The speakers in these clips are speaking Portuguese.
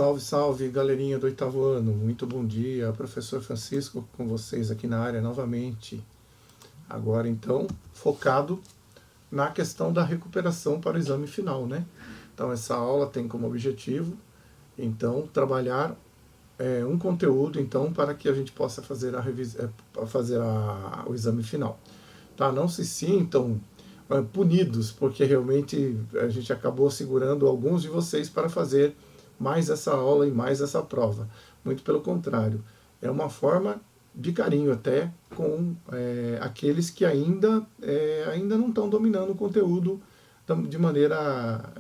Salve, salve, galerinha do oitavo ano. Muito bom dia, professor Francisco com vocês aqui na área novamente. Agora, então, focado na questão da recuperação para o exame final, né? Então, essa aula tem como objetivo, então, trabalhar um conteúdo, então, para que a gente possa fazer o exame final. Tá? Não se sintam punidos, porque realmente a gente acabou segurando alguns de vocês para fazer mais essa aula e mais essa prova. Muito pelo contrário, é uma forma de carinho até com aqueles que ainda não estão dominando o conteúdo de maneira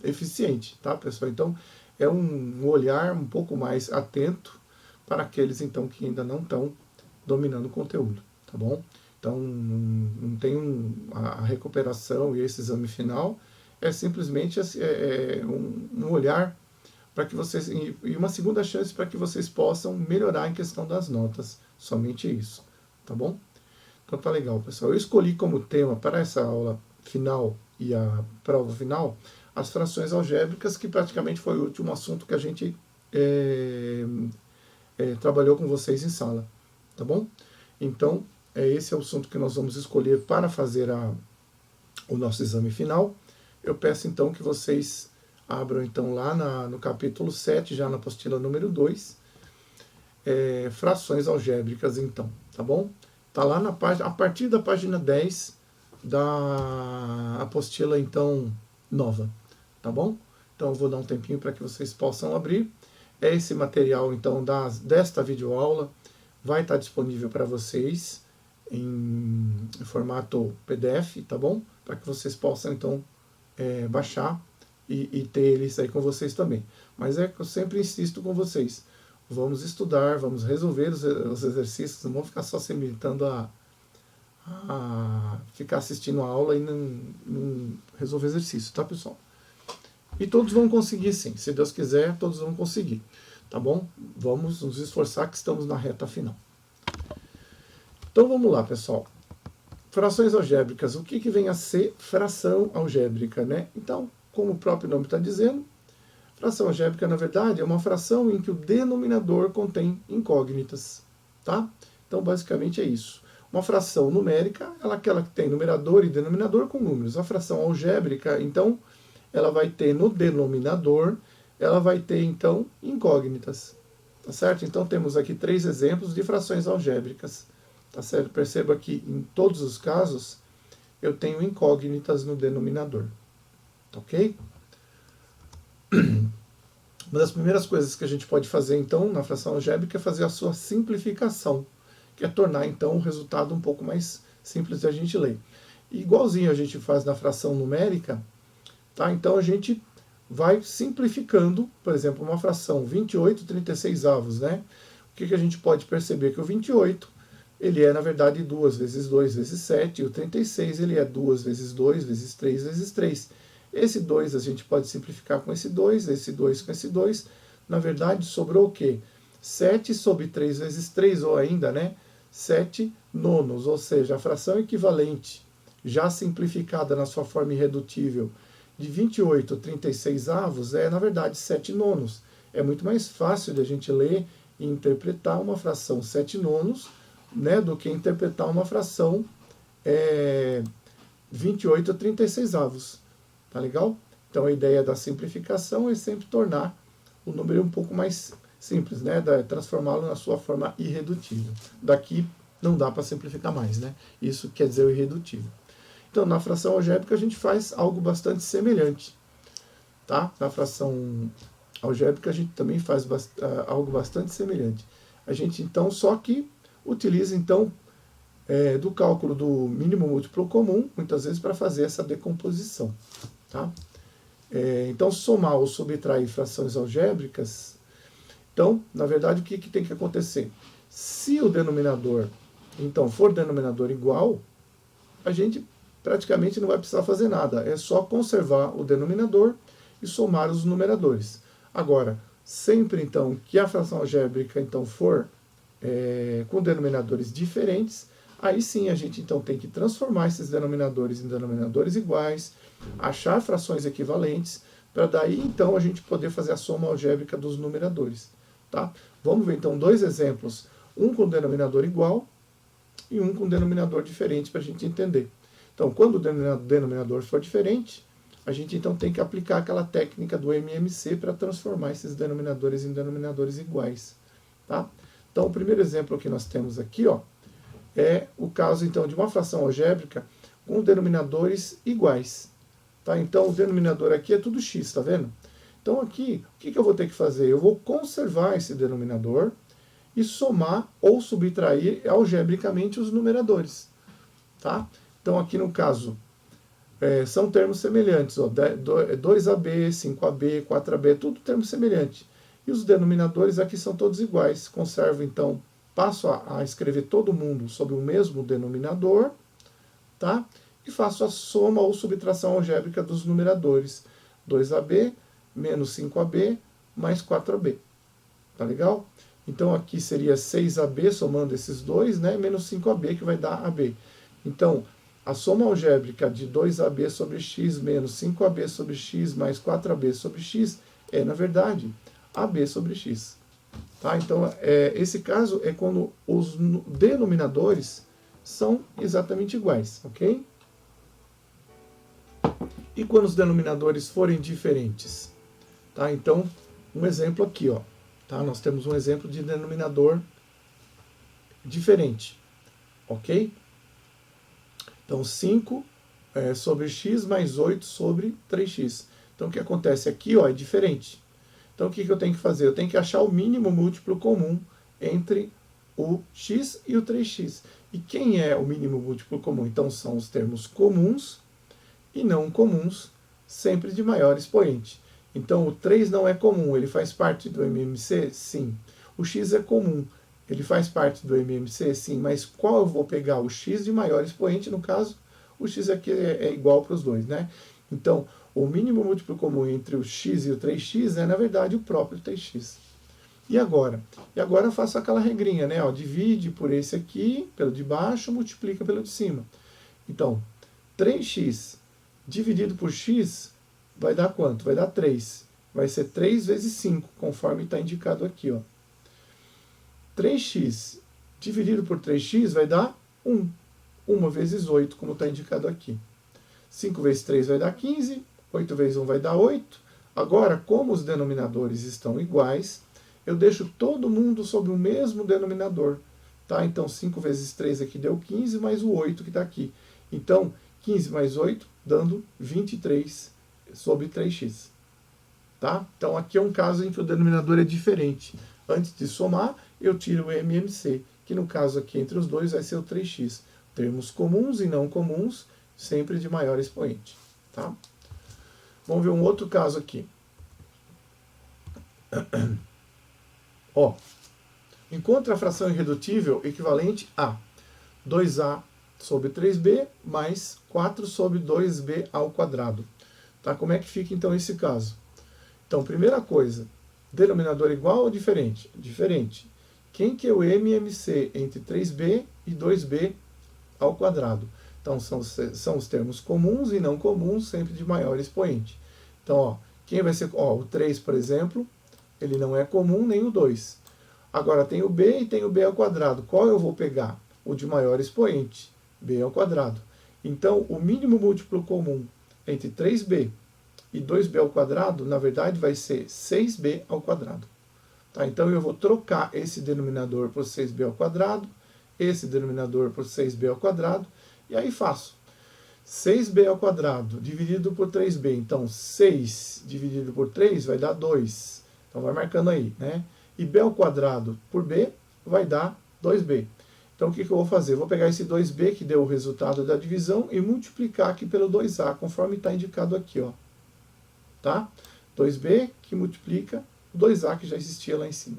eficiente, tá, pessoal? Então, é um olhar um pouco mais atento para aqueles, então, que ainda não estão dominando o conteúdo, tá bom? Então, não tem a recuperação e esse exame final, é simplesmente um olhar para que vocês, e uma segunda chance para que vocês possam melhorar em questão das notas, somente isso, tá bom? Então tá legal, pessoal. Eu escolhi como tema para essa aula final e a prova final as frações algébricas, que praticamente foi o último assunto que a gente trabalhou com vocês em sala, tá bom? Então, esse é o assunto que nós vamos escolher para fazer o nosso exame final. Eu peço então que vocês abram então lá no capítulo 7, já na apostila número 2, frações algébricas então, tá bom? Tá lá na página, a partir da página 10 da apostila então nova, tá bom? Então eu vou dar um tempinho para que vocês possam abrir. Esse material então desta videoaula vai estar disponível para vocês em formato PDF, tá bom? Para que vocês possam então baixar e ter eles aí com vocês também. Mas eu sempre insisto com vocês, vamos estudar, vamos resolver os exercícios, não vamos ficar só se limitando a ficar assistindo a aula e não resolver exercício, tá, pessoal? E todos vão conseguir sim, se Deus quiser, todos vão conseguir, tá bom? Vamos nos esforçar que estamos na reta final. Então vamos lá, pessoal. Frações algébricas, o que vem a ser fração algébrica, né? Então, como o próprio nome está dizendo, fração algébrica, na verdade, é uma fração em que o denominador contém incógnitas, tá? Então, basicamente é isso. Uma fração numérica, aquela que tem numerador e denominador com números. A fração algébrica, então, ela vai ter no denominador, ela vai ter, então, incógnitas, tá certo? Então, temos aqui 3 exemplos de frações algébricas, tá certo? Perceba que, em todos os casos, eu tenho incógnitas no denominador. Ok? Uma das primeiras coisas que a gente pode fazer, então, na fração algébrica é fazer a sua simplificação, que é tornar, então, o resultado um pouco mais simples de a gente ler. E igualzinho a gente faz na fração numérica, tá? Então, a gente vai simplificando, por exemplo, uma fração 28/36, né? O que a gente pode perceber? Que o 28, ele é, na verdade, 2 vezes 2 vezes 7, e o 36, ele é 2 vezes 2 vezes 3 vezes 3. Esse 2 a gente pode simplificar com esse 2 com esse 2. Na verdade, sobrou o quê? 7 sobre 3 vezes 3, ou ainda, né? 7 nonos, ou seja, a fração equivalente, já simplificada na sua forma irredutível, de 28/36 é, na verdade, 7 nonos. É muito mais fácil de a gente ler e interpretar uma fração 7 nonos, né, do que interpretar uma fração 28/36. Tá legal? Então a ideia da simplificação é sempre tornar o número um pouco mais simples, né? Transformá-lo na sua forma irredutível. Daqui não dá para simplificar mais, né? Isso quer dizer o irredutível. Então na fração algébrica a gente faz algo bastante semelhante, tá? Na fração algébrica a gente também faz algo bastante semelhante. A gente então só que utiliza então do cálculo do mínimo múltiplo comum, muitas vezes para fazer essa decomposição. Tá? Então, somar ou subtrair frações algébricas, então, na verdade, o que tem que acontecer? Se o denominador, então, for denominador igual, a gente praticamente não vai precisar fazer nada, é só conservar o denominador e somar os numeradores. Agora, sempre, então, que a fração algébrica, então, for com denominadores diferentes, aí sim a gente então tem que transformar esses denominadores em denominadores iguais, achar frações equivalentes para daí então a gente poder fazer a soma algébrica dos numeradores. Tá? Vamos ver então dois exemplos, um com denominador igual e um com denominador diferente para a gente entender. Então, quando o denominador for diferente, a gente então tem que aplicar aquela técnica do MMC para transformar esses denominadores em denominadores iguais. Tá? Então, o primeiro exemplo que nós temos aqui, ó, é o caso então de uma fração algébrica com denominadores iguais. Tá? Então, o denominador aqui é tudo x, tá vendo? Então, aqui, o que eu vou ter que fazer? Eu vou conservar esse denominador e somar ou subtrair algebricamente os numeradores. Tá? Então, aqui no caso, são termos semelhantes. Ó, 2AB, 5AB, 4AB, tudo termo semelhante. E os denominadores aqui são todos iguais. Conservo, então, passo a escrever todo mundo sob o mesmo denominador, tá? E faço a soma ou subtração algébrica dos numeradores. 2AB menos 5AB mais 4AB. Tá legal? Então aqui seria 6AB somando esses dois, né? Menos 5AB que vai dar AB. Então, a soma algébrica de 2AB sobre x menos 5AB sobre x mais 4AB sobre x é, na verdade, AB sobre x. Tá? Então, esse caso é quando os denominadores são exatamente iguais, ok? E quando os denominadores forem diferentes? Tá? Então, um exemplo aqui, ó. Tá? Nós temos um exemplo de denominador diferente, ok? Então, 5 sobre x mais 8 sobre 3x. Então, o que acontece aqui, ó, é diferente. Então, o que eu tenho que fazer? Eu tenho que achar o mínimo múltiplo comum entre o x e o 3x. E quem é o mínimo múltiplo comum? Então, são os termos comuns e não comuns, sempre de maior expoente. Então, o 3 não é comum, ele faz parte do MMC? Sim. O x é comum, ele faz parte do MMC? Sim. Mas qual eu vou pegar? O x de maior expoente, no caso, o x aqui é igual para os dois, né? Então, o mínimo múltiplo comum entre o x e o 3x é, na verdade, o próprio 3x. E agora? E agora eu faço aquela regrinha, né? Ó, divide por esse aqui, pelo de baixo, multiplica pelo de cima. Então, 3x dividido por x vai dar quanto? Vai dar 3. Vai ser 3 vezes 5, conforme está indicado aqui, ó. 3x dividido por 3x vai dar 1. 1 vezes 8, como está indicado aqui. 5 vezes 3 vai dar 15. 8 vezes 1 vai dar 8. Agora, como os denominadores estão iguais, eu deixo todo mundo sob o mesmo denominador. Tá? Então, 5 vezes 3 aqui deu 15, mais o 8 que está aqui. Então, 15 mais 8, dando 23 sobre 3x. Tá? Então, aqui é um caso em que o denominador é diferente. Antes de somar, eu tiro o MMC, que no caso aqui entre os dois vai ser o 3x. Termos comuns e não comuns, sempre de maior expoente. Tá? Vamos ver um outro caso aqui. Ó, encontre a fração irredutível equivalente a 2a sobre 3b mais 4 sobre 2b ao quadrado. Tá? Como é que fica então esse caso? Então, primeira coisa, denominador igual ou diferente? Diferente. Quem que é o MMC entre 3b e 2b ao quadrado? Então, são os termos comuns e não comuns, sempre de maior expoente. Então, ó, quem vai ser... Ó, o 3, por exemplo, ele não é comum, nem o 2. Agora, tem o b e tem o b ao quadrado. Qual eu vou pegar? O de maior expoente, b ao quadrado. Então, o mínimo múltiplo comum entre 3b e 2b ao quadrado, na verdade, vai ser 6b ao quadrado. Tá? Então, eu vou trocar esse denominador por 6b ao quadrado, esse denominador por 6b ao quadrado, e aí faço 6b ao quadrado dividido por 3b. Então, 6 dividido por 3 vai dar 2. Então, vai marcando aí, né? E b ao quadrado por b vai dar 2b. Então, o que eu vou fazer? Eu vou pegar esse 2b, que deu o resultado da divisão, e multiplicar aqui pelo 2a, conforme está indicado aqui, ó. Tá? 2b que multiplica o 2a que já existia lá em cima.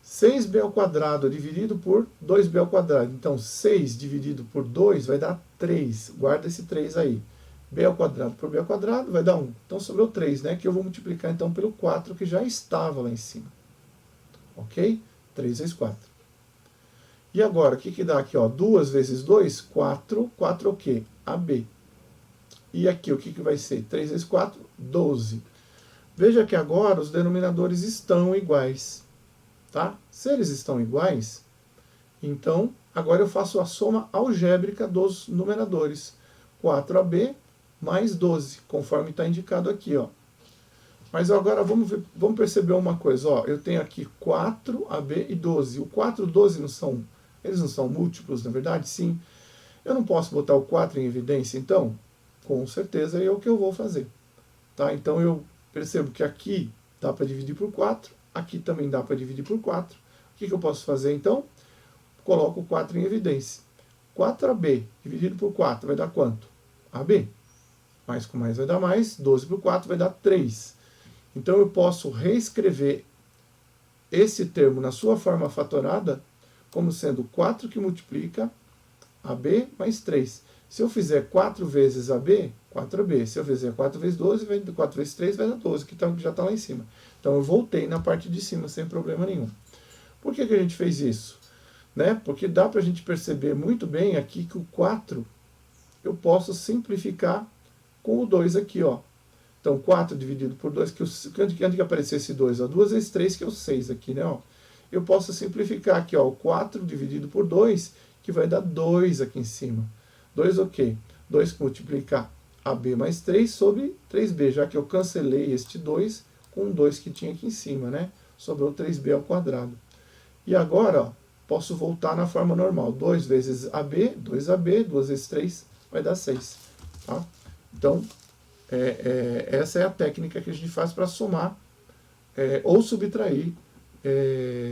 6b ao quadrado dividido por 2b ao quadrado. Então, 6 dividido por 2 vai dar 3. Guarda esse 3 aí. b ao quadrado por b ao quadrado vai dar 1. Então, sobrou 3, né? Que eu vou multiplicar, então, pelo 4, que já estava lá em cima. Ok? 3 vezes 4. E agora, o que dá aqui? Ó? 2 vezes 2, 4. 4 é o quê? AB. E aqui o que vai ser? 3 vezes 4, 12. Veja que agora os denominadores estão iguais. Tá? Se eles estão iguais, então agora eu faço a soma algébrica dos numeradores. 4AB mais 12, conforme está indicado aqui. Ó. Mas agora vamos perceber uma coisa. Ó. Eu tenho aqui 4AB e 12. O 4 e o 12 eles não são múltiplos, na verdade? Sim. Eu não posso botar o 4 em evidência, então? Com certeza é o que eu vou fazer. Tá? Então eu percebo que aqui dá para dividir por 4, aqui também dá para dividir por 4. O que eu posso fazer então? Coloco o 4 em evidência. 4AB dividido por 4 vai dar quanto? AB. Mais com mais vai dar mais, 12 por 4 vai dar 3. Então eu posso reescrever esse termo na sua forma fatorada como sendo 4 que multiplica AB mais 3. Se eu fizer 4 vezes AB, 4AB. Se eu fizer 4 vezes 12, 4 vezes 3 vai dar 12, que já está lá em cima. Então eu voltei na parte de cima sem problema nenhum. Por que a gente fez isso? Né? Porque dá para a gente perceber muito bem aqui que o 4 eu posso simplificar com o 2 aqui. Ó. Então 4 dividido por 2, antes que aparecer esse 2, ó, 2 vezes 3, que é o 6 aqui. Né? Ó. Eu posso simplificar aqui, ó, o 4 dividido por 2, que vai dar 2 aqui em cima. 2 o quê? 2 que multiplica AB mais 3 sobre 3B, já que eu cancelei este 2 com o 2 que tinha aqui em cima, né? Sobrou 3B ao quadrado. E agora, ó, posso voltar na forma normal. 2 vezes AB, 2AB, 2 vezes 3 vai dar 6. Tá? Então, essa é a técnica que a gente faz para somar ou subtrair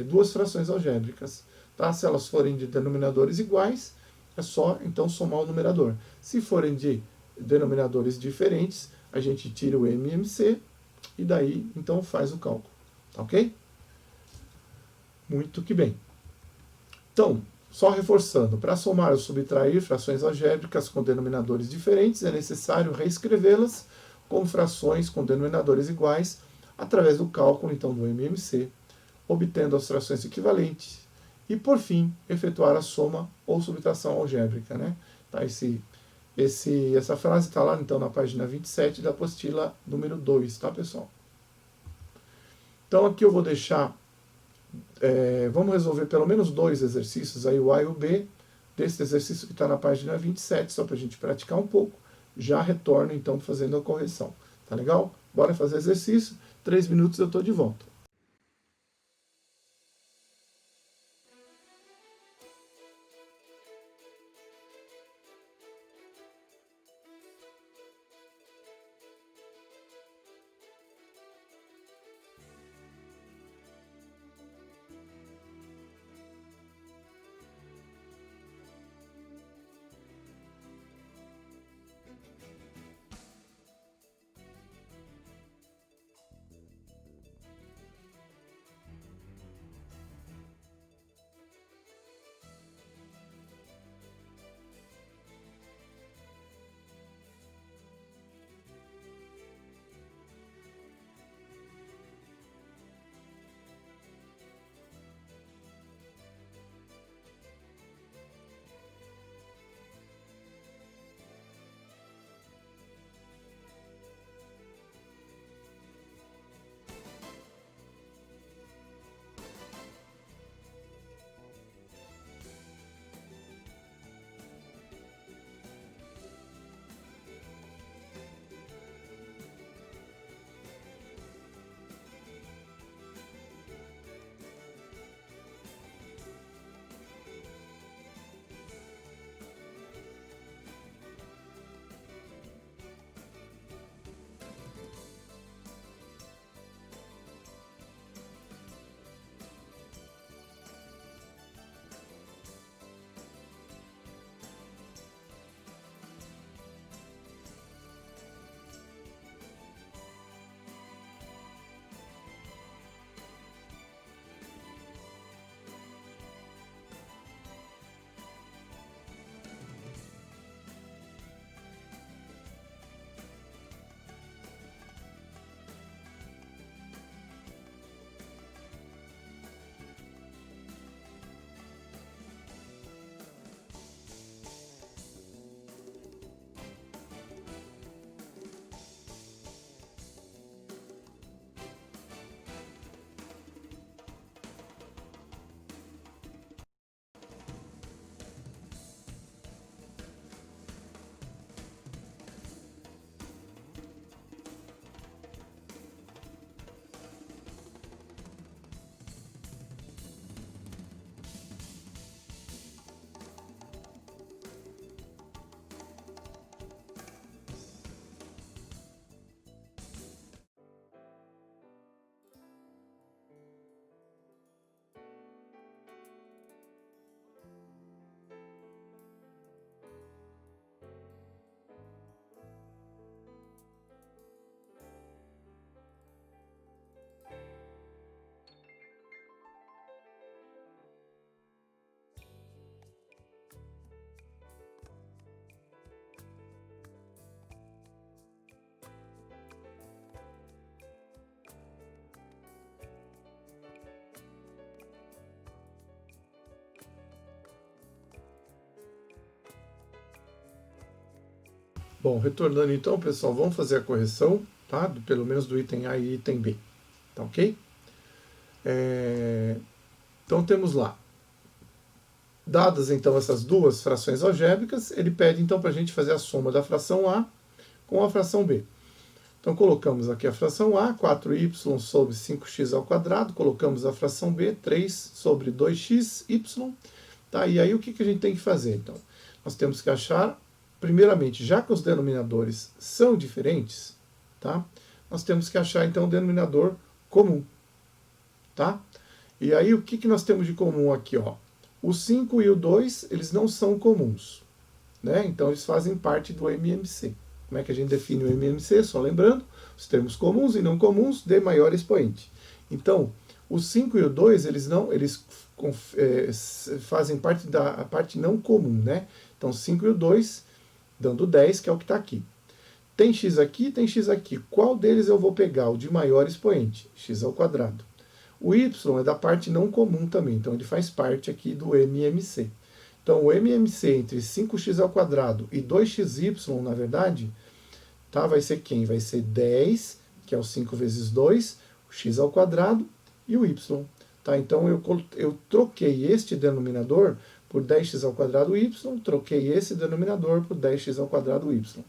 duas frações algébricas. Tá? Se elas forem de denominadores iguais, é só então somar o numerador. Se forem de denominadores diferentes, a gente tira o MMC e daí então faz o cálculo. Tá ok? Muito que bem. Então, só reforçando, para somar ou subtrair frações algébricas com denominadores diferentes, é necessário reescrevê-las como frações com denominadores iguais através do cálculo então do MMC, obtendo as frações equivalentes e, por fim, efetuar a soma ou subtração algébrica. Né? Tá, essa frase está lá então na página 27 da apostila número 2, tá, pessoal? Então aqui eu vou deixar, vamos resolver pelo menos 2 exercícios, aí o A e o B, desse exercício que está na página 27, só para a gente praticar um pouco. Já retorno então fazendo a correção. Tá legal? Bora fazer exercício, 3 minutos eu estou de volta. Bom, retornando então, pessoal, vamos fazer a correção, tá? Pelo menos do item A e item B, tá ok? Então temos lá, dadas então essas duas frações algébricas, ele pede então para a gente fazer a soma da fração A com a fração B. Então colocamos aqui a fração A, 4y sobre 5x ao quadrado, colocamos a fração B, 3 sobre 2xy, tá? E aí o que a gente tem que fazer então? Nós temos que achar, primeiramente, já que os denominadores são diferentes, tá? Nós temos que achar então o denominador comum, tá? E aí o que nós temos de comum aqui, ó? O 5 e o 2, eles não são comuns, né? Então eles fazem parte do MMC. Como é que a gente define o MMC? Só lembrando, os termos comuns e não comuns de maior expoente. Então, o 5 e o 2, eles fazem parte da parte não comum, né? Então, 5 e o 2, dando 10, que é o que está aqui. Tem x aqui, tem x aqui. Qual deles eu vou pegar? O de maior expoente, x ao quadrado. O y é da parte não comum também, então ele faz parte aqui do MMC. Então, o MMC entre 5x ao quadrado e 2xy, na verdade, tá, vai ser quem? Vai ser 10, que é o 5 vezes 2, o x ao quadrado e o y. Tá? Então, eu troquei este denominador por 10x ao quadrado y, troquei esse denominador por 10x ao quadrado y.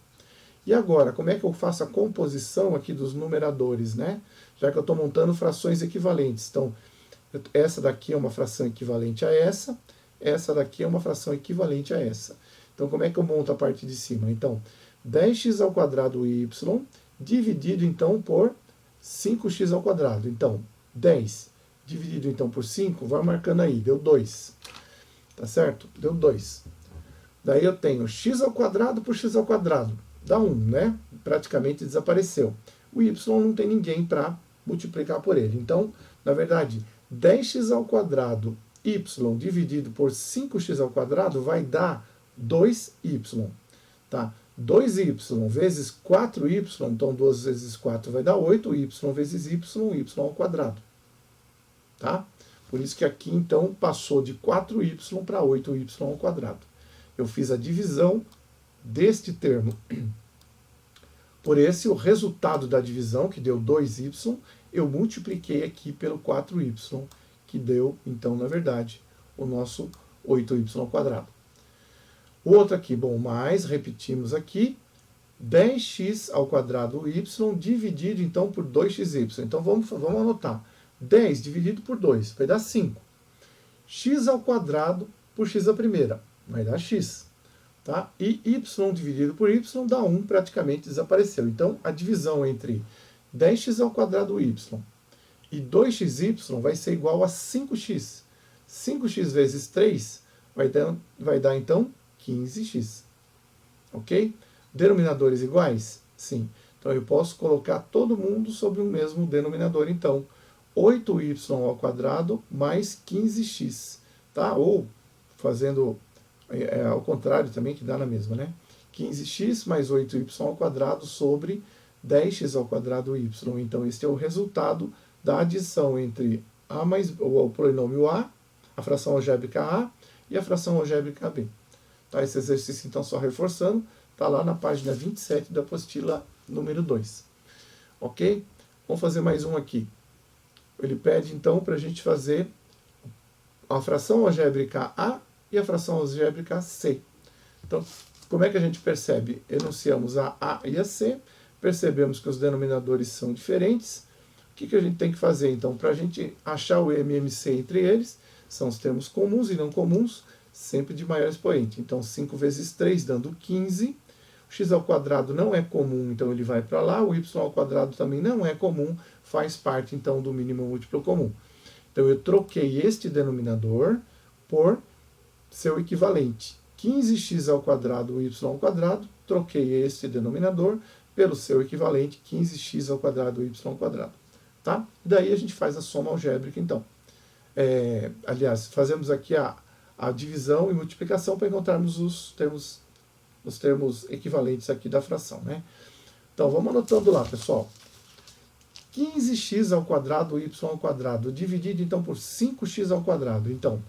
E agora, como é que eu faço a composição aqui dos numeradores, né? Já que eu estou montando frações equivalentes. Então, essa daqui é uma fração equivalente a essa daqui é uma fração equivalente a essa. Então, como é que eu monto a parte de cima? Então, 10x ao quadrado y dividido, então, por 5x ao quadrado. Então, 10 dividido, então, por 5, vai marcando aí, deu 2. Tá certo? Deu 2. Daí eu tenho x ao quadrado por x ao quadrado. Dá 1, né? Praticamente desapareceu. O y não tem ninguém para multiplicar por ele. Então, na verdade, 10x ao quadrado y dividido por 5x ao quadrado vai dar 2y. Tá? 2y vezes 4y, então 2 vezes 4 vai dar 8, y vezes y ao quadrado. Tá? Por isso que aqui, então, passou de 4y para 8y ao quadrado. Eu fiz a divisão deste termo por esse, o resultado da divisão, que deu 2y, eu multipliquei aqui pelo 4y, que deu, então, na verdade, o nosso 8y ao quadrado. O outro aqui, bom, mais, repetimos aqui, 10x ao quadrado y dividido, então, por 2xy. Então, vamos anotar. 10 dividido por 2 vai dar 5. X ao quadrado por x à primeira vai dar x. Tá? E y dividido por y dá 1, praticamente desapareceu. Então, a divisão entre 10x ao quadrado y e 2xy vai ser igual a 5x. 5x vezes 3 vai dar então, 15x. Ok? Denominadores iguais? Sim. Então, eu posso colocar todo mundo sobre o mesmo denominador, então. 8y ao quadrado mais 15x. Tá? Ou, fazendo ao contrário também, que dá na mesma, né? 15x mais 8y ao quadrado sobre 10x ao quadrado y. Então, esse é o resultado da adição entre o polinômio a fração algébrica a e a fração algébrica b. Tá? Esse exercício, então, só reforçando, está lá na página 27 da apostila número 2. Ok? Vamos fazer mais um aqui. Ele pede, então, para a gente fazer a fração algébrica a e a fração algébrica C. Então, como é que a gente percebe? Enunciamos a e a C, percebemos que os denominadores são diferentes. O que a gente tem que fazer, então? Para a gente achar o MMC entre eles, são os termos comuns e não comuns, sempre de maior expoente. Então, 5 vezes 3 dando 15. O x ao quadrado não é comum, então ele vai para lá. O y ao quadrado também não é comum, faz parte, então, do mínimo múltiplo comum. Então, eu troquei este denominador por seu equivalente. 15x ao quadrado, y ao quadrado, troquei este denominador pelo seu equivalente, 15x ao quadrado, y ao quadrado. Tá? E daí a gente faz a soma algébrica, então. Aliás, fazemos aqui a divisão e multiplicação para encontrarmos os termos equivalentes aqui da fração, né? Então, vamos anotando lá, pessoal. 15x ao quadrado, y ao quadrado, dividido, então, por 5x ao quadrado. Então,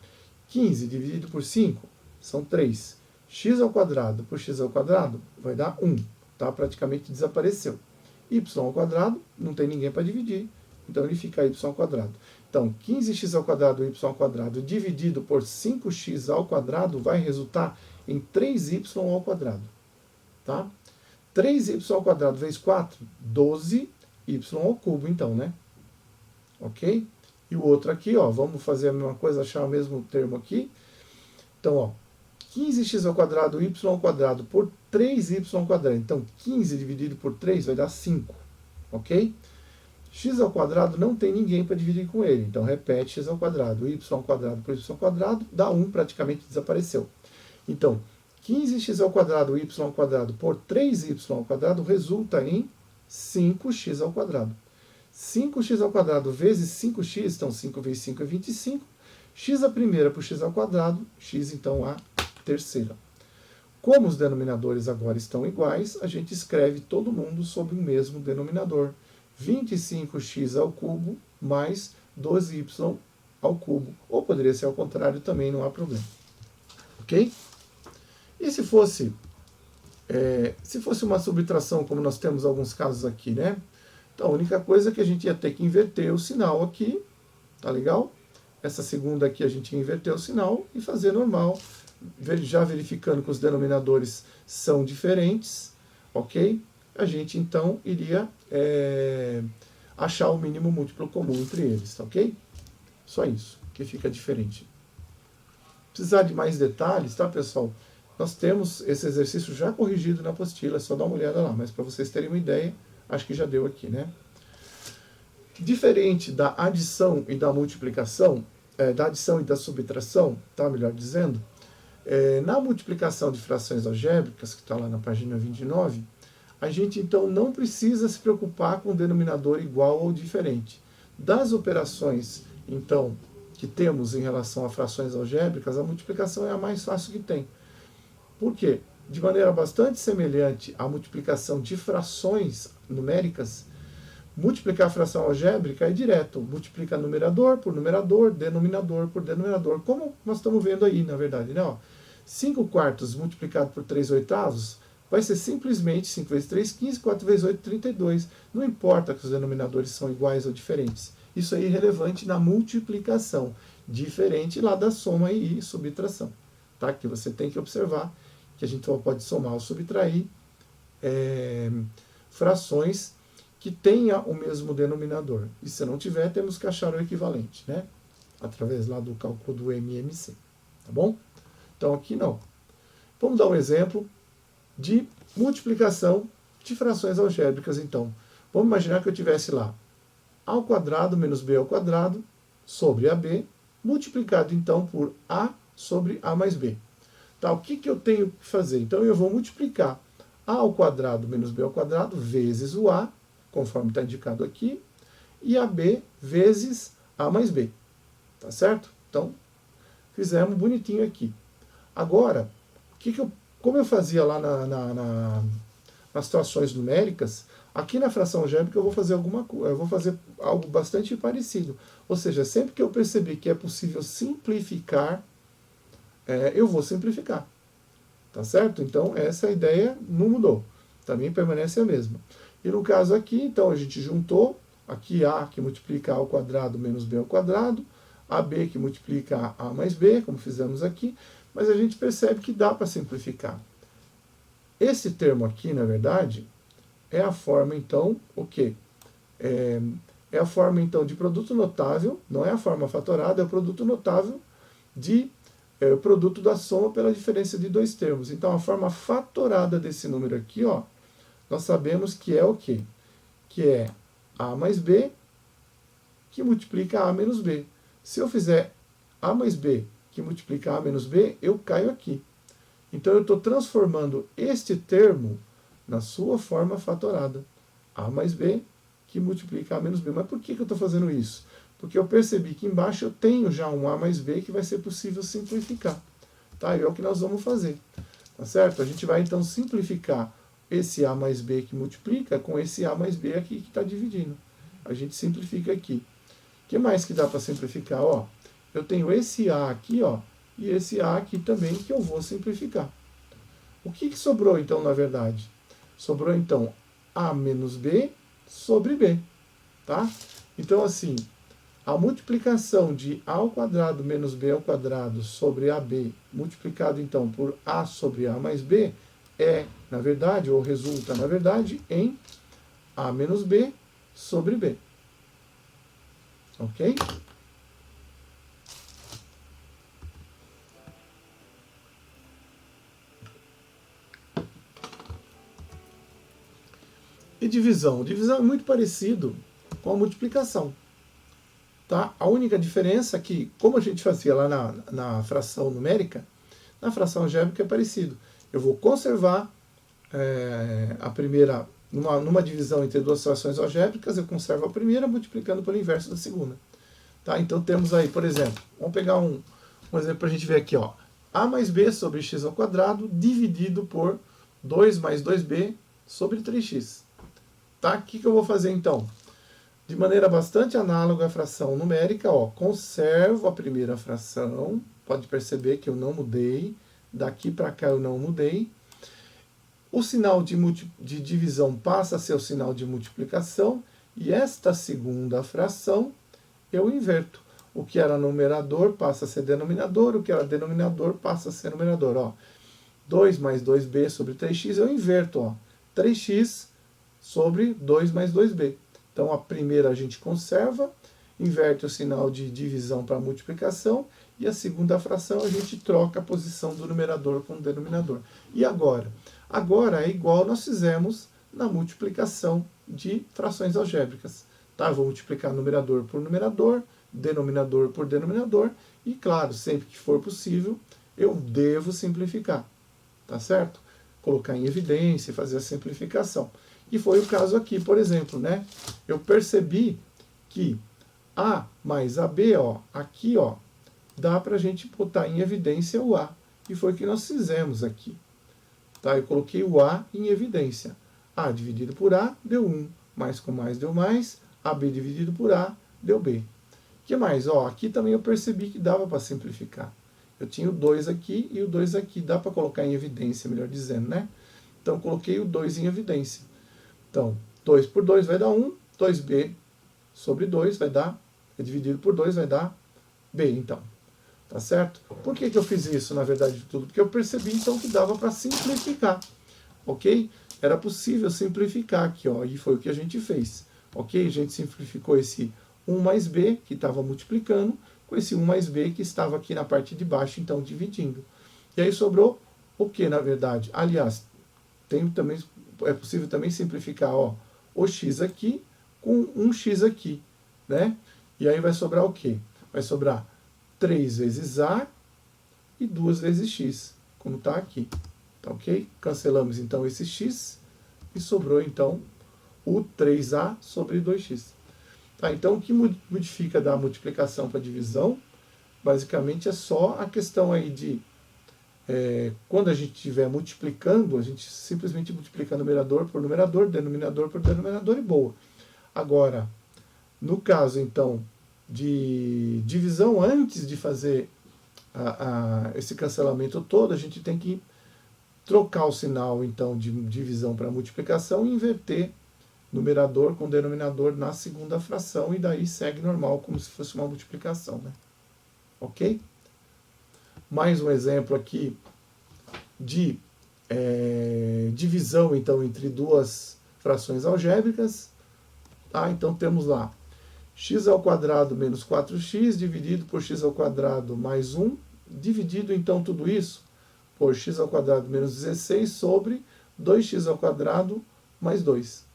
15 dividido por 5 são 3. x ao quadrado por x ao quadrado vai dar 1, tá? Praticamente desapareceu. Y ao quadrado, não tem ninguém para dividir, então ele fica y ao quadrado. Então, 15x ao quadrado y ao quadrado dividido por 5x ao quadrado vai resultar em 3y ao quadrado. Tá? 3y ao quadrado vezes 4, 12y ao cubo, então, né? Ok? E o outro aqui, ó, vamos fazer a mesma coisa, achar o mesmo termo aqui. Então, ó, 15x ao quadrado y ao quadrado por 3y ao quadrado. Então, 15 dividido por 3 vai dar 5. Ok? X ao quadrado não tem ninguém para dividir com ele. Então, repete x ao quadrado. Y ao quadrado por y ao quadrado dá 1, praticamente desapareceu. Então, 15x ao quadrado y ao quadrado por 3y ao quadrado resulta em 5x ao quadrado. 5x ao quadrado vezes 5x, então 5 vezes 5 é 25. X a primeira por x ao quadrado, x então a terceira. Como os denominadores agora estão iguais, a gente escreve todo mundo sob o mesmo denominador. 25x ao cubo mais 12y ao cubo. Ou poderia ser ao contrário também, não há problema. Ok? E se fosse uma subtração, como nós temos alguns casos aqui, né? Então, a única coisa é que a gente ia ter que inverter o sinal aqui, tá legal? Essa segunda aqui a gente ia inverter o sinal e fazer normal, já verificando que os denominadores são diferentes, ok? A gente, então, iria achar o mínimo múltiplo comum entre eles, tá ok? Só isso, que fica diferente. Precisar de mais detalhes, tá, pessoal? Nós temos esse exercício já corrigido na apostila, é só dar uma olhada lá, mas para vocês terem uma ideia, acho que já deu aqui, né? Diferente da adição e da multiplicação, da adição e da subtração, tá, melhor dizendo, na multiplicação de frações algébricas, que está lá na página 29, a gente então não precisa se preocupar com o denominador igual ou diferente. Das operações, então, que temos em relação a frações algébricas, a multiplicação é a mais fácil que tem. Por quê? De maneira bastante semelhante à multiplicação de frações numéricas, multiplicar a fração algébrica é direto. Multiplica numerador por numerador, denominador por denominador. Como nós estamos vendo aí, na verdade, né? Ó, 5 quartos multiplicado por 3 oitavos vai ser simplesmente 5 vezes 3, 15, 4 vezes 8, 32. Não importa que os denominadores são iguais ou diferentes. Isso é irrelevante na multiplicação. Diferente lá da soma e subtração. Tá? Que você tem que observar que a gente pode somar ou subtrair frações que tenha o mesmo denominador. E se não tiver, temos que achar o equivalente, né? Através lá do cálculo do MMC. Tá bom? Então aqui não. Vamos dar um exemplo de multiplicação de frações algébricas, então. Vamos imaginar que eu tivesse lá a ao quadrado menos b ao quadrado sobre ab, multiplicado então por a sobre a mais b. Tá, o que eu tenho que fazer? Então eu vou multiplicar a ao quadrado menos b ao quadrado vezes o a, conforme está indicado aqui, e a b vezes a mais b. Tá certo? Então, fizemos bonitinho aqui. Agora, como eu fazia lá nas situações numéricas, aqui na fração algébrica eu vou fazer algo bastante parecido. Ou seja, sempre que eu perceber que é possível simplificar, eu vou simplificar. Tá certo? Então, essa ideia não mudou. Também permanece a mesma. E no caso aqui, então, a gente juntou aqui a que multiplica a ao quadrado menos b ao quadrado, ab que multiplica a mais b, como fizemos aqui, mas a gente percebe que dá para simplificar. Esse termo aqui, na verdade, é a forma, então, o quê? É a forma, então, de produto notável, não é a forma fatorada, é o produto notável o produto da soma pela diferença de dois termos. Então, a forma fatorada desse número aqui, ó, nós sabemos que é o quê? Que é a mais b que multiplica a menos b. Se eu fizer a mais b que multiplica a menos b, eu caio aqui. Então, eu estou transformando este termo na sua forma fatorada. A mais b que multiplica a menos b. Mas por que eu estou fazendo isso? Porque eu percebi que embaixo eu tenho já um a mais b que vai ser possível simplificar. Tá? E é o que nós vamos fazer. Tá certo? A gente vai, então, simplificar esse a mais b que multiplica com esse a mais b aqui que está dividindo. A gente simplifica aqui. O que mais que dá para simplificar? Ó, eu tenho esse a aqui, ó, e esse a aqui também que eu vou simplificar. que sobrou então, na verdade? Sobrou então A menos B sobre B, tá? Então assim, a multiplicação de A ao quadrado menos B ao quadrado sobre AB, multiplicado então por A sobre A mais B, é, na verdade, ou resulta, na verdade, em A menos B sobre B. Ok? E divisão? Divisão é muito parecido com a multiplicação. Tá? A única diferença é que, como a gente fazia lá na fração numérica, na fração algébrica é parecido. Eu vou conservar a primeira, numa divisão entre duas frações algébricas, eu conservo a primeira multiplicando pelo inverso da segunda. Tá? Então temos aí, por exemplo, vamos pegar um exemplo para a gente ver aqui, ó, A mais B sobre x ao quadrado dividido por 2 mais 2b sobre 3x. Tá? O que eu vou fazer então? De maneira bastante análoga à fração numérica, ó, conservo a primeira fração, pode perceber que eu não mudei, daqui para cá eu não mudei. O sinal de divisão passa a ser o sinal de multiplicação, e esta segunda fração eu inverto. O que era numerador passa a ser denominador, o que era denominador passa a ser numerador. Ó. 2 mais 2b sobre 3x eu inverto. Ó. 3x sobre 2 mais 2b. Então a primeira a gente conserva, inverte o sinal de divisão para multiplicação, e a segunda fração a gente troca a posição do numerador com o denominador. E agora? Agora é igual nós fizemos na multiplicação de frações algébricas. Tá? Eu vou multiplicar numerador por numerador, denominador por denominador, e claro, sempre que for possível, eu devo simplificar. Tá certo? Colocar em evidência e fazer a simplificação. E foi o caso aqui, por exemplo, né? Eu percebi que A mais AB, ó, aqui, ó, dá para a gente botar em evidência o A. E foi o que nós fizemos aqui. Tá? Eu coloquei o A em evidência. A dividido por A deu 1. Mais com mais deu mais. AB dividido por A deu B. O que mais? Ó, aqui também eu percebi que dava para simplificar. Eu tinha o 2 aqui e o 2 aqui. Dá para colocar em evidência, melhor dizendo, né? Então, coloquei o 2 em evidência. Então, 2 por 2 vai dar 1. 2b sobre 2 vai dar, dividido por 2 vai dar b, então. Tá certo? Por que eu fiz isso, na verdade, de tudo? Porque eu percebi, então, que dava para simplificar. Ok? Era possível simplificar aqui, ó, e foi o que a gente fez. Ok? A gente simplificou esse 1 mais b, que estava multiplicando, com esse 1 mais b, que estava aqui na parte de baixo, então, dividindo. E aí sobrou o que, na verdade? Aliás, é possível também simplificar, ó, o x aqui com um x aqui, né? E aí vai sobrar o quê? Vai sobrar 3 vezes a e 2 vezes x, como está aqui. Tá ok? Cancelamos então esse x e sobrou então o 3a sobre 2x. Tá? Então o que modifica da multiplicação para divisão, basicamente é só a questão aí de quando a gente estiver multiplicando, a gente simplesmente multiplica numerador por numerador, denominador por denominador e boa. Agora, no caso, então, de divisão, antes de fazer esse cancelamento todo, a gente tem que trocar o sinal, então, de divisão para multiplicação e inverter numerador com denominador na segunda fração, e daí segue normal, como se fosse uma multiplicação, né? Ok? Mais um exemplo aqui de divisão, então, entre duas frações algébricas. Ah, então temos lá x ao quadrado menos 4x dividido por x ao quadrado mais 1, dividido, então, tudo isso por x ao quadrado menos 16 sobre 2x ao quadrado mais 2.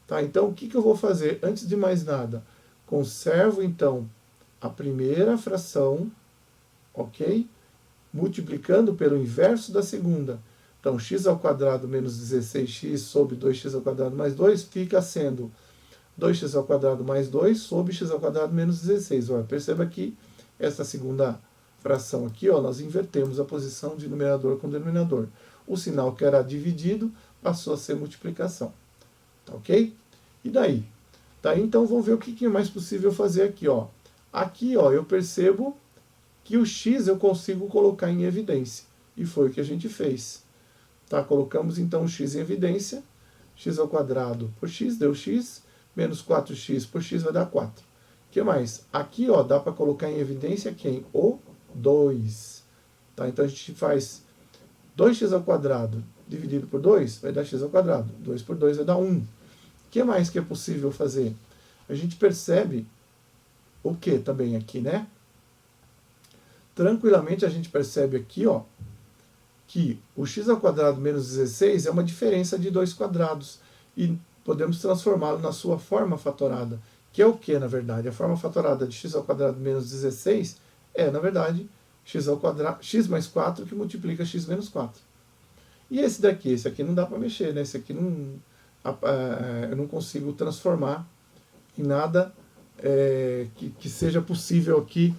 Tá? Então, o que eu vou fazer? Antes de mais nada, conservo, então, a primeira fração, ok? Multiplicando pelo inverso da segunda. Então, x ao quadrado menos 16x sobre 2x ao quadrado mais 2 fica sendo 2x ao quadrado mais 2 sobre x ao quadrado menos 16. Olha, perceba que essa segunda fração aqui, ó, nós invertemos a posição de numerador com denominador. O sinal que era dividido passou a ser multiplicação. Tá ok? E daí? Daí, então, vamos ver o que é mais possível fazer aqui. Ó. Aqui, ó, eu percebo que o x eu consigo colocar em evidência. E foi o que a gente fez. Tá? Colocamos então o x em evidência, x ao quadrado por x deu x, menos 4x por x vai dar 4. O que mais? Aqui ó, dá para colocar em evidência quem? O 2. Tá? Então a gente faz 2x ao quadrado dividido por 2 vai dar x ao quadrado. 2 por 2 vai dar 1. O que mais que é possível fazer? A gente percebe o que também aqui, né? Tranquilamente a gente percebe aqui, ó, que o x ao quadrado menos 16 é uma diferença de 2 quadrados. E podemos transformá-lo na sua forma fatorada. Que é o que, na verdade? A forma fatorada de x ao quadrado menos 16 é, na verdade, x ao quadrado, x mais 4 que multiplica x menos 4. E esse aqui não dá para mexer, né? Esse aqui não, eu não consigo transformar em nada que seja possível aqui.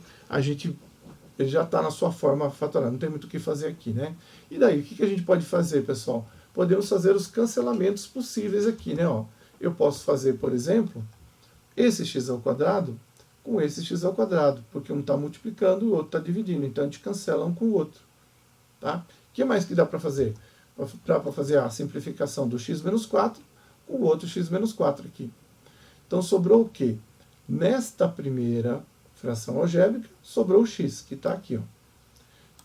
Ele já está na sua forma fatorada, não tem muito o que fazer aqui, né? E daí, o que a gente pode fazer, pessoal? Podemos fazer os cancelamentos possíveis aqui, né? Ó, eu posso fazer, por exemplo, esse x ao quadrado com esse x ao quadrado, porque um está multiplicando e o outro está dividindo, então a gente cancela um com o outro. Tá? O que mais que dá para fazer? Dá para fazer a simplificação do x menos 4 com o outro x menos 4 aqui. Então sobrou o quê? Nesta primeira fração algébrica, sobrou o x, que está aqui. Ó.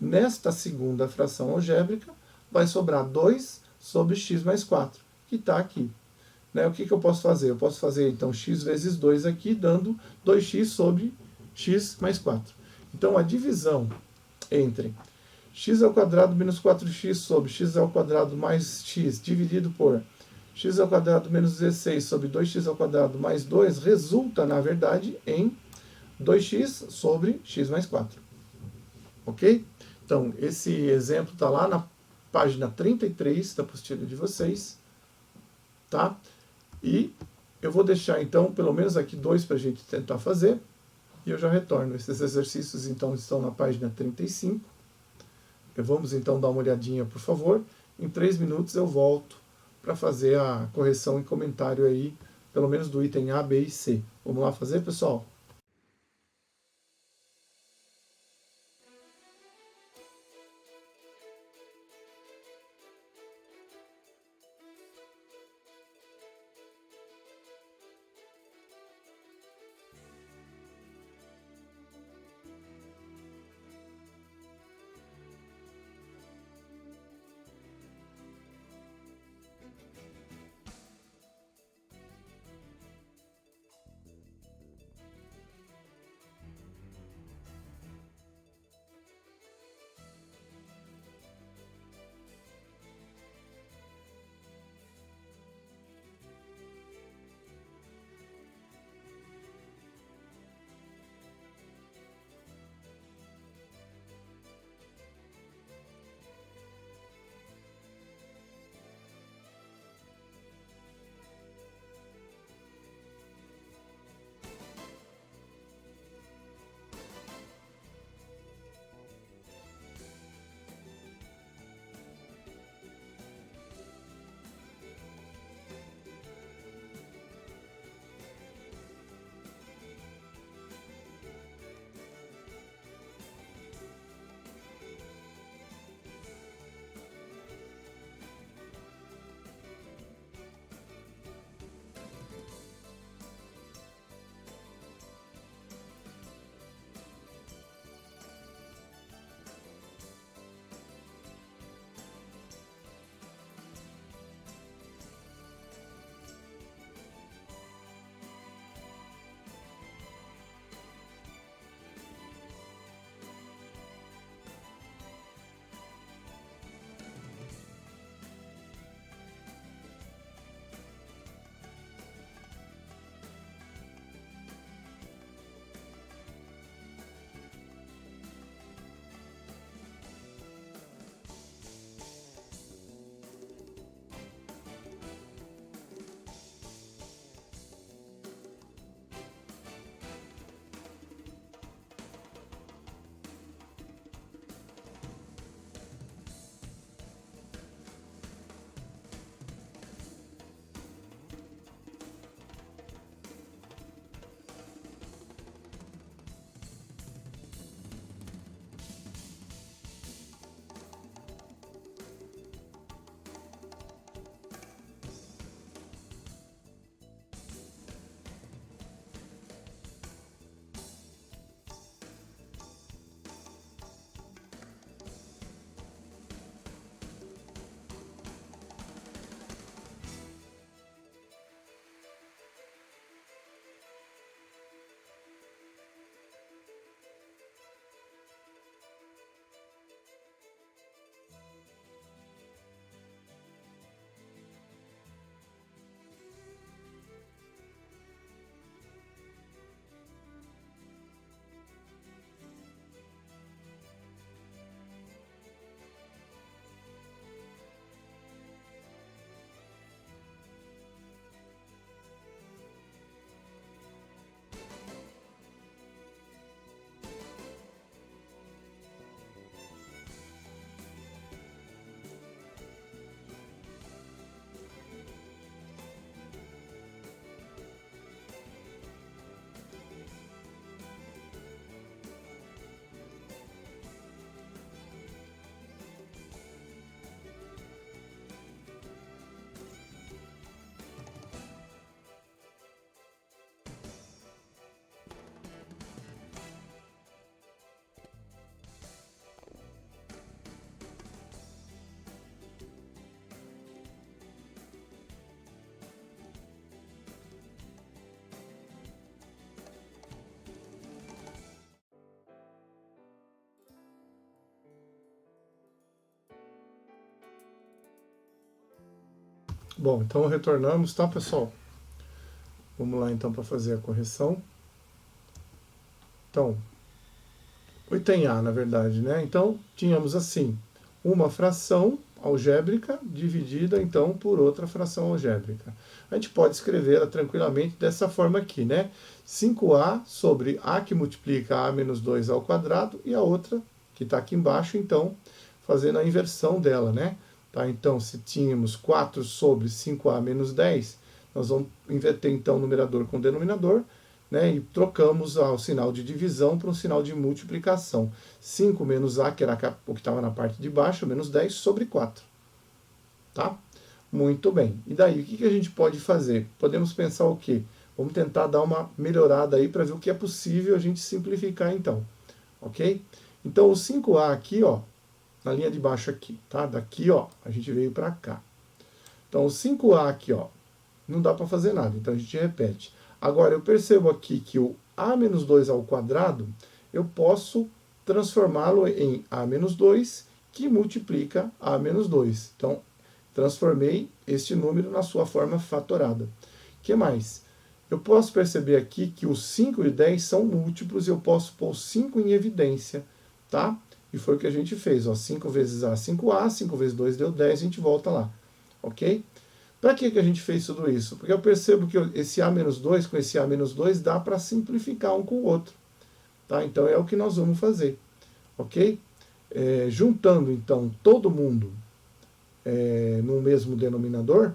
Nesta segunda fração algébrica, vai sobrar 2 sobre x mais 4, que está aqui. Né? O que eu posso fazer? Eu posso fazer, então, x vezes 2 aqui, dando 2x sobre x mais 4. Então, a divisão entre x ao quadrado menos 4x sobre x ao quadrado mais x dividido por x ao quadrado menos 16 sobre 2x ao quadrado mais 2 resulta, na verdade, em 2x sobre x mais 4. Ok? Então, esse exemplo está lá na página 33 da apostila de vocês. Tá? E eu vou deixar, então, pelo menos aqui 2 para a gente tentar fazer. E eu já retorno. Esses exercícios, então, estão na página 35. Vamos, então, dar uma olhadinha, por favor. Em 3 minutos eu volto para fazer a correção e comentário aí, pelo menos do item A, B e C. Vamos lá fazer, pessoal? Bom, então retornamos, tá, pessoal? Vamos lá então para fazer a correção. Então, o item A, na verdade, né? Então, tínhamos assim, uma fração algébrica dividida, então, por outra fração algébrica. A gente pode escrevê-la tranquilamente dessa forma aqui, né? 5a sobre a que multiplica a menos 2 ao quadrado e a outra, que está aqui embaixo, então, fazendo a inversão dela, né? Tá? Então, se tínhamos 4 sobre 5a menos 10, nós vamos inverter, então, o numerador com o denominador, né, e trocamos o sinal de divisão para um sinal de multiplicação. 5 menos A, que era o que estava na parte de baixo, menos 10 sobre 4. Tá? Muito bem. E daí, o que a gente pode fazer? Podemos pensar o quê? Vamos tentar dar uma melhorada aí para ver o que é possível a gente simplificar então. Ok? Então, o 5A aqui, ó, na linha de baixo aqui, tá? Daqui, ó, a gente veio para cá. Então, o 5A aqui, ó, não dá para fazer nada, então a gente repete. Agora, eu percebo aqui que o a menos 2 ao quadrado, eu posso transformá-lo em a menos 2, que multiplica a menos 2. Então, transformei este número na sua forma fatorada. O que mais? Eu posso perceber aqui que os 5 e o 10 são múltiplos e eu posso pôr 5 em evidência, tá? E foi o que a gente fez, ó, 5 vezes A, 5A, 5 vezes 2 deu 10, a gente volta lá, ok? Para que a gente fez tudo isso? Porque eu percebo que esse A-2 com esse A-2 dá para simplificar um com o outro. Tá? Então é o que nós vamos fazer. Ok? Juntando então todo mundo no mesmo denominador,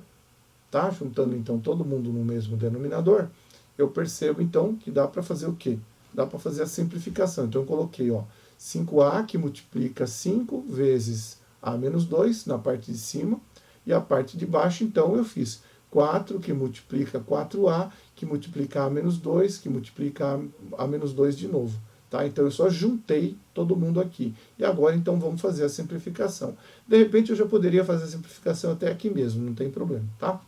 tá? Juntando então todo mundo no mesmo denominador, eu percebo então que dá para fazer o quê? Dá para fazer a simplificação. Então eu coloquei, ó, 5A que multiplica 5 vezes A-2 na parte de cima, e a parte de baixo, então, eu fiz 4 que multiplica 4A, que multiplica A menos 2, que multiplica A menos 2 de novo. Tá? Então, eu só juntei todo mundo aqui. E agora, então, vamos fazer a simplificação. De repente, eu já poderia fazer a simplificação até aqui mesmo, não tem problema. Tá?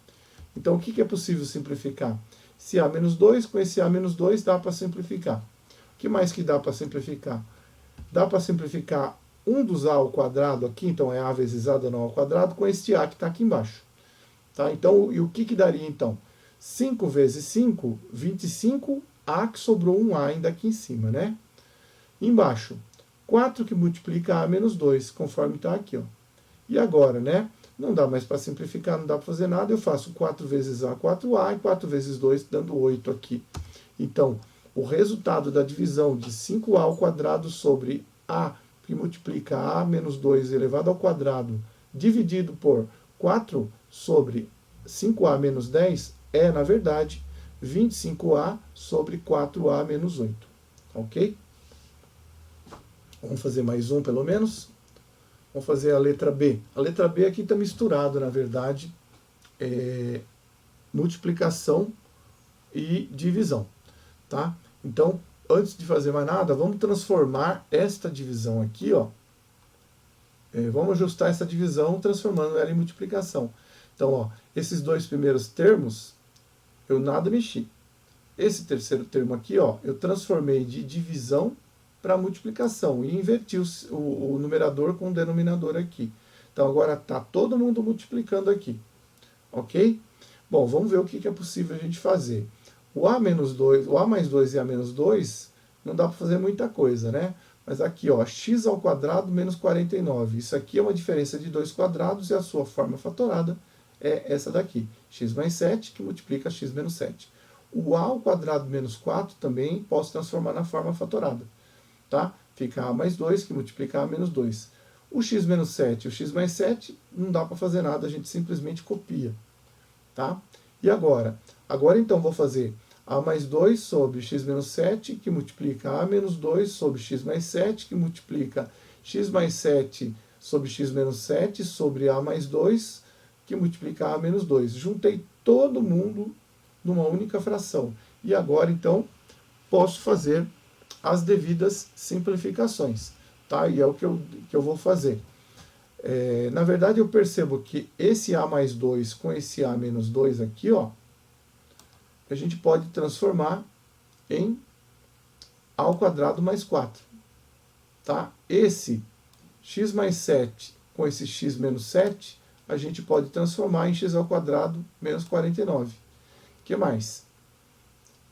Então, o que é possível simplificar? Esse A menos 2 com esse A menos 2 dá para simplificar. O que mais que dá para simplificar? Dá para simplificar um dos A ao quadrado aqui, então é A vezes A dando A ao quadrado, com este A que está aqui embaixo. Tá? Então, e o que daria então? 5 vezes 5, 25A, que sobrou um A ainda aqui em cima, né? Embaixo, 4 que multiplica A menos 2, conforme está aqui, ó. E agora, né? Não dá mais para simplificar, não dá para fazer nada, eu faço 4 vezes A, 4A, e 4 vezes 2, dando 8 aqui. Então, o resultado da divisão de 5A ao quadrado sobre A, que multiplica A menos 2 elevado ao quadrado, dividido por 4 sobre 5A menos 10, é, na verdade, 25A sobre 4A menos 8. Ok? Vamos fazer mais um, pelo menos. Vamos fazer a letra B. A letra B aqui está misturado, na verdade, multiplicação e divisão. Tá? Então, antes de fazer mais nada, vamos transformar esta divisão aqui, ó. Vamos ajustar essa divisão transformando ela em multiplicação. Então, ó, esses dois primeiros termos, eu nada mexi. Esse terceiro termo aqui, ó, eu transformei de divisão para multiplicação e inverti o numerador com o denominador aqui. Então, agora está todo mundo multiplicando aqui. Ok? Bom, vamos ver o que é possível a gente fazer. O A menos 2, o A mais 2 e A menos 2, não dá para fazer muita coisa, né? Mas aqui, ó, x ao quadrado menos 49. Isso aqui é uma diferença de 2 quadrados e a sua forma fatorada é essa daqui. X mais 7, que multiplica x menos 7. O A ao quadrado menos 4 também posso transformar na forma fatorada. Tá? Fica A mais 2, que multiplica A menos 2. O x menos 7 e o x mais 7, não dá para fazer nada, a gente simplesmente copia. Tá? E agora? Agora, então, vou fazer A mais 2 sobre x menos 7, que multiplica A menos 2 sobre x mais 7, que multiplica x mais 7 sobre x menos 7 sobre A mais 2, que multiplica A menos 2. Juntei todo mundo numa única fração. E agora, então, posso fazer as devidas simplificações. Tá? E é o que eu vou fazer. Na verdade, eu percebo que esse A mais 2 com esse A menos 2 aqui, ó, a gente pode transformar em A ao quadrado mais 4. Tá? Esse x mais 7 com esse x menos 7, a gente pode transformar em x ao quadrado menos 49. O que mais?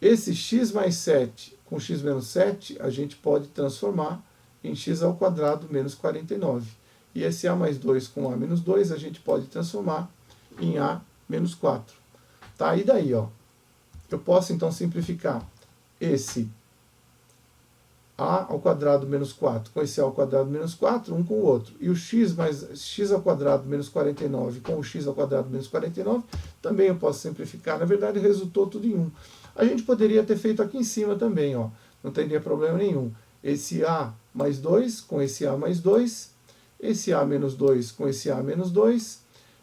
Esse x mais 7 com x menos 7, a gente pode transformar em x ao quadrado menos 49. E esse a mais 2 com a menos 2, a gente pode transformar em a menos 4. Tá? E daí, ó, eu posso então simplificar esse a ao quadrado menos 4 com esse a ao quadrado menos 4, um com o outro. E o x mais x ao quadrado menos 49 com o x ao quadrado menos 49, também eu posso simplificar. Na verdade, resultou tudo em 1. A gente poderia ter feito aqui em cima também, ó, não teria problema nenhum. Esse a mais 2 com esse a mais 2, esse a menos 2 com esse a menos 2,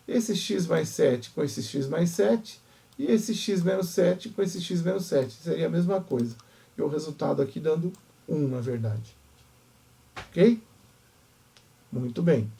esse x mais 7 com esse x mais 7, e esse x menos 7 com esse x menos 7. Seria a mesma coisa. E o resultado aqui dando 1, na verdade. Ok? Muito bem.